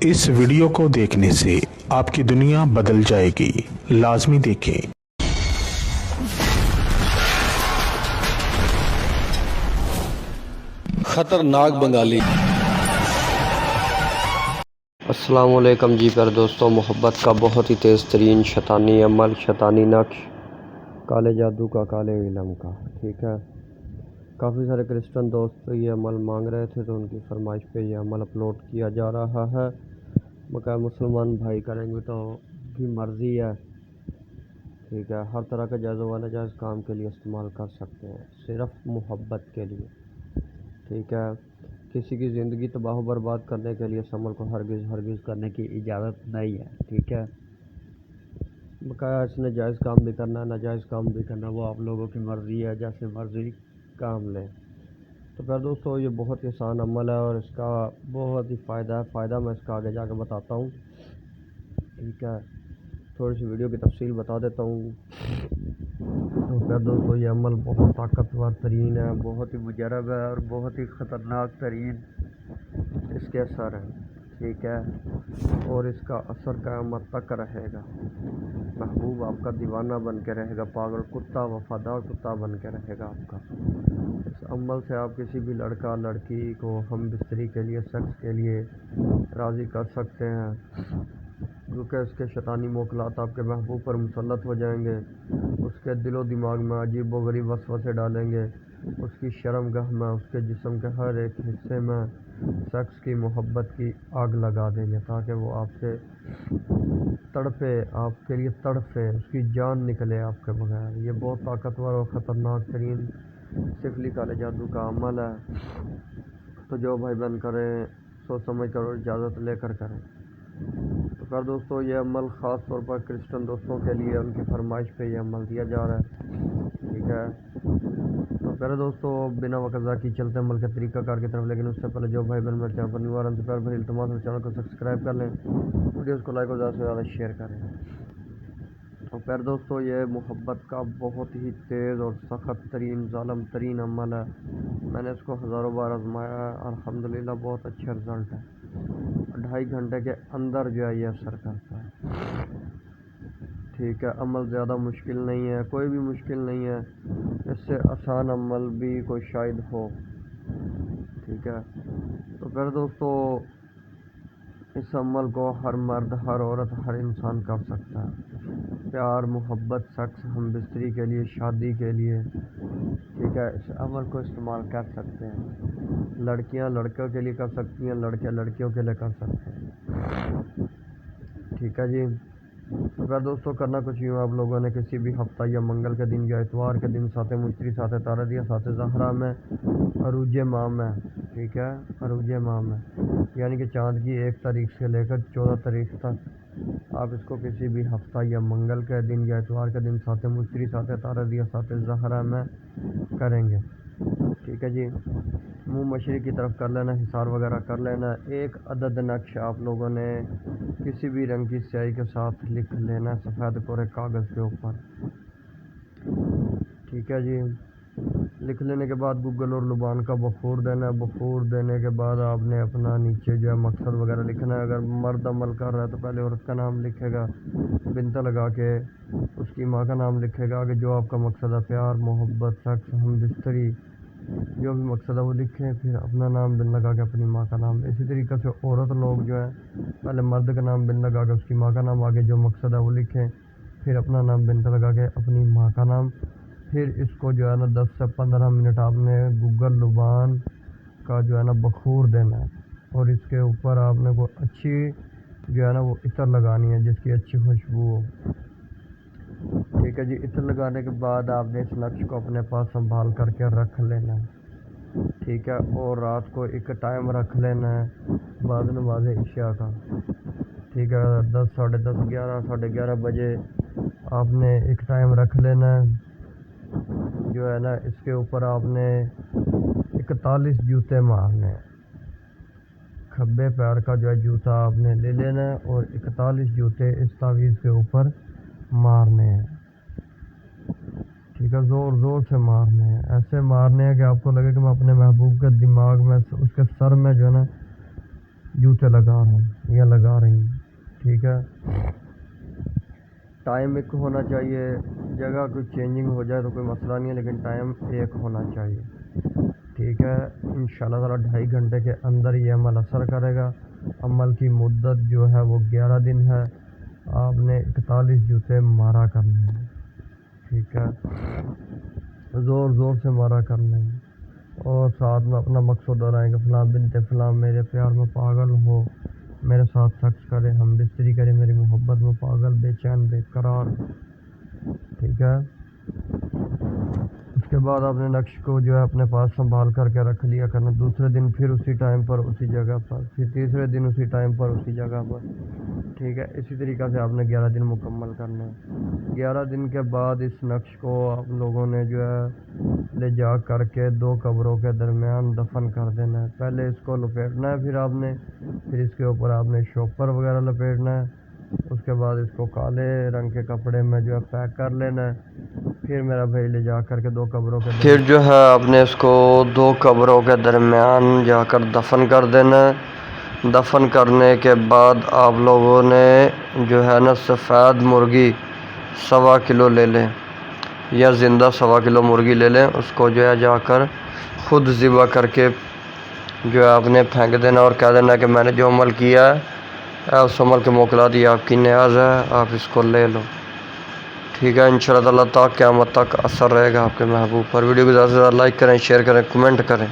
اس video کو دیکھنے سے آپ کی دنیا بدل جائے گی، لازمی دیکھیں۔ خطرناک بنگالی۔ السلام علیکم جی پیارے دوستوں، محبت کا بہت ہی تیز ترین شیطانی عمل، شیطانی نقش، کالے جادو کا، کالے علم کا، ٹھیک ہے۔ کافی سارے کرسچن دوست یہ عمل مانگ رہے تھے تو ان کی فرمائش پہ یہ عمل اپلوڈ کیا جا رہا ہے۔ بقایا مسلمان بھائی کریں گے تو ان کی مرضی ہے، ٹھیک ہے۔ ہر طرح کا جائز و ناجائز کام کے لیے استعمال کر سکتے ہیں، صرف محبت کے لیے، ٹھیک ہے۔ کسی کی زندگی تباہ و برباد کرنے کے لیے اس عمل کو ہرگز کرنے کی اجازت نہیں ہے، ٹھیک ہے۔ بقایا اس نے جائز کام بھی کرنا ہے، ناجائز کام بھی کرنا ہے، وہ آپ لوگوں کی مرضی ہے، جیسے مرضی کام لیں۔ تو پھر دوستو یہ بہت ہی آسان عمل ہے اور اس کا بہت ہی فائدہ ہے۔ فائدہ میں اس کا آگے جا کے بتاتا ہوں، ٹھیک ہے۔ تھوڑی سی ویڈیو کی تفصیل بتا دیتا ہوں۔ تو پھر دوستو یہ عمل بہت طاقتور ترین ہے، بہت ہی مجرب ہے اور بہت ہی خطرناک ترین اس کے اثر ہے، ٹھیک ہے۔ اور اس کا اثر قیامت تک رہے گا۔ محبوب آپ کا دیوانہ بن کے رہے گا، پاگل کتا، وفادار کتا بن کے رہے گا آپ کا۔ اس عمل سے آپ کسی بھی لڑکا لڑکی کو ہم بستری کے لیے، سیکس کے لیے راضی کر سکتے ہیں، کیونکہ اس کے شیطانی موکلات آپ کے محبوب پر مسلط ہو جائیں گے، اس کے دل و دماغ میں عجیب و غریب وسوسے ڈالیں گے، اس کی شرم گاہ میں، اس کے جسم کے ہر ایک حصے میں سیکس کی، محبت کی آگ لگا دیں گے، تاکہ وہ آپ سے تڑپے، آپ کے لیے تڑپے، اس کی جان نکلے آپ کے بغیر۔ یہ بہت طاقتور اور خطرناک ترین سفلی کالے جادو کا عمل ہے۔ تو جو بھائی بہن کریں سوچ سمجھ کر اور اجازت لے کر کریں۔ تو پھر دوستو یہ عمل خاص طور پر کرسچن دوستوں کے لیے ان کی فرمائش پہ یہ عمل دیا جا رہا ہے، ٹھیک ہے۔ تو پہلے دوستو بنا وقت ضائع کی چلتے ہیں عمل کے طریقہ کار کی طرف، لیکن اس سے پہلے جو بھائی بہن میرے چینل پر نیو آ رہے ہیں تو پیار بھری التماس ہے چینل کو سبسکرائب کر لیں، ویڈیوز کو لائک اور زیادہ سے زیادہ شیئر کریں۔ تو پھر دوستو یہ محبت کا بہت ہی تیز اور سخت ترین، ظالم ترین عمل ہے۔ میں نے اس کو ہزاروں بار آزمایا ہے، الحمدللہ بہت اچھے رزلٹ ہے۔ 2.5 گھنٹے کے اندر جو ہے یہ اثر کرتا ہے، ٹھیک ہے۔ عمل زیادہ مشکل نہیں ہے، کوئی بھی مشکل نہیں ہے، اس سے آسان عمل بھی کوئی شاید ہو، ٹھیک ہے۔ تو پھر دوستو اس عمل کو ہر مرد، ہر عورت، ہر انسان کر سکتا ہے۔ پیار، محبت، سیکس، ہم بستری کے لیے، شادی کے لیے، ٹھیک ہے، اس عمل کو استعمال کر سکتے ہیں۔ لڑکیاں لڑکوں کے لیے کر سکتی ہیں، لڑکے لڑکیوں کے لیے کر سکتے ہیں، ٹھیک ہے جی۔ تو پھر دوستو کرنا کچھ یوں، آپ لوگوں نے کسی بھی ہفتہ یا منگل کے دن یا اتوار کے دن ساتھ مشتری، ساتھ تارد یا ساتھ زہرا میں، عروج ماہ میں، ٹھیک ہے، عروج ماہ میں، یعنی کہ چاند کی 1 تاریخ سے لے کر 14 تاریخ تک آپ اس کو کسی بھی ہفتہ یا منگل کے دن یا اتوار کے دن ساتھ مشتری، ساتھ تارد یا ساتھ زہرا میں کریں گے، ٹھیک ہے جی۔ منہ مشرق کی طرف کر لینا، حصار وغیرہ کر لینا۔ 1 عدد نقش آپ لوگوں نے کسی بھی رنگ کی سیاہی کے ساتھ لکھ لینا ہے، سفید کورے کاغذ کے اوپر، ٹھیک ہے جی۔ لکھ لینے کے بعد گوگل اور لبان کا بخور دینا ہے۔ بخور دینے کے بعد آپ نے اپنا نیچے جو ہے مقصد وغیرہ لکھنا ہے۔ اگر مرد عمل کر رہا ہے تو پہلے عورت کا نام لکھے گا، بنت لگا کے اس کی ماں کا نام لکھے گا، آگے جو آپ کا مقصد ہے، پیار، محبت، سیکس، ہم بستری، جو بھی مقصد ہے وہ لکھیں، پھر اپنا نام بن لگا کے اپنی ماں کا نام۔ اسی طریقے سے عورت لوگ جو ہے پہلے مرد کا نام بن لگا کے اس کی ماں کا نام، آگے جو مقصد ہے وہ لکھیں، پھر اپنا نام بنت لگا کے اپنی ماں کا نام۔ پھر اس کو جو ہے نا 10 سے 15 منٹ آپ نے گوگل لبان کا جو ہے نا بخور دینا ہے، اور اس کے اوپر آپ نے کوئی اچھی جو ہے نا وہ عطر لگانی ہے جس کی اچھی خوشبو ہو، ٹھیک ہے جی۔ عطر لگانے کے بعد آپ نے اس نقش کو اپنے پاس سنبھال کر کے رکھ لینا ہے، ٹھیک ہے۔ اور رات کو ایک ٹائم رکھ لینا ہے بعد نماز عشاء کا، ٹھیک ہے۔ 10، 10:30، 11، 11:30 بجے آپ نے ایک ٹائم رکھ لینا ہے، جو ہے نا اس کے اوپر آپ نے 41 جوتے مارنے ہیں۔ کھبے پیر کا جو ہے جوتا آپ نے لے لینا ہے اور 41 جوتے اس تعویذ کے اوپر مارنے ہیں، ٹھیک ہے۔ زور زور سے مارنے ہیں، ایسے مارنے ہیں کہ آپ کو لگے کہ میں اپنے محبوب کے دماغ میں، اس کے سر میں جو ہے نا جوتے لگا رہا ہوں یا لگا رہی ہیں، ٹھیک ہے۔ ٹائم ایک ہونا چاہیے، جگہ کوئی چینجنگ ہو جائے تو کوئی مسئلہ نہیں ہے، لیکن ٹائم ایک ہونا چاہیے، ٹھیک ہے۔ انشاءاللہ تعالیٰ 2.5 گھنٹے کے اندر یہ عمل اثر کرے گا۔ عمل کی مدت جو ہے وہ 11 دن ہے۔ آپ نے 41 جوتے مارا کرنے ہیں، ٹھیک ہے، زور زور سے مارا کرنے ہیں، اور ساتھ میں اپنا مقصد دہرائیں کہ فلاں بنت فلاں میرے پیار میں پاگل ہو، میرے ساتھ سیکس کرے، ہم بستری کرے، میری محبت میں پاگل، بے چین، بے قرار، ٹھیک ہے۔ اس کے بعد آپ نے نقش کو جو ہے اپنے پاس سنبھال کر کے رکھ لیا کرنا، دوسرے دن پھر اسی ٹائم پر اسی جگہ پر، پھر تیسرے دن اسی ٹائم پر اسی جگہ پر، ٹھیک ہے۔ اسی طریقہ سے آپ نے 11 دن مکمل کرنا ہے۔ 11 دن کے بعد اس نقش کو آپ لوگوں نے جو ہے لے جا کر کے 2 قبروں کے درمیان دفن کر دینا ہے۔ پہلے اس کو لپیٹنا ہے، پھر اس کے اوپر آپ نے شوپر وغیرہ لپیٹنا ہے، اس کے بعد اس کو کالے رنگ کے کپڑے میں جو ہے پیک کر لینا ہے، پھر میرا بھائی لے جا کر کے 2 قبروں کے پھر جو ہے آپ نے اس کو 2 قبروں کے درمیان جا کر دفن کر دینا ہے۔ دفن کرنے کے بعد آپ لوگوں نے جو ہے نا سفید مرغی 1.25 کلو لے لیں، یا زندہ 1.25 کلو مرغی لے لیں، اس کو جو ہے جا کر خود ذبح کر کے جو ہے آپ نے پھینک دینا، اور کہہ دینا کہ میں نے جو عمل کیا ہے اس عمل کے موکلات یہ آپ کی نیاز ہے، آپ اس کو لے لو، ٹھیک ہے۔ انشاءاللہ تعالیٰ قیامت تک اثر رہے گا آپ کے محبوب پر۔ ویڈیو کو زیادہ سے زیادہ لائک کریں، شیئر کریں، کمنٹ کریں۔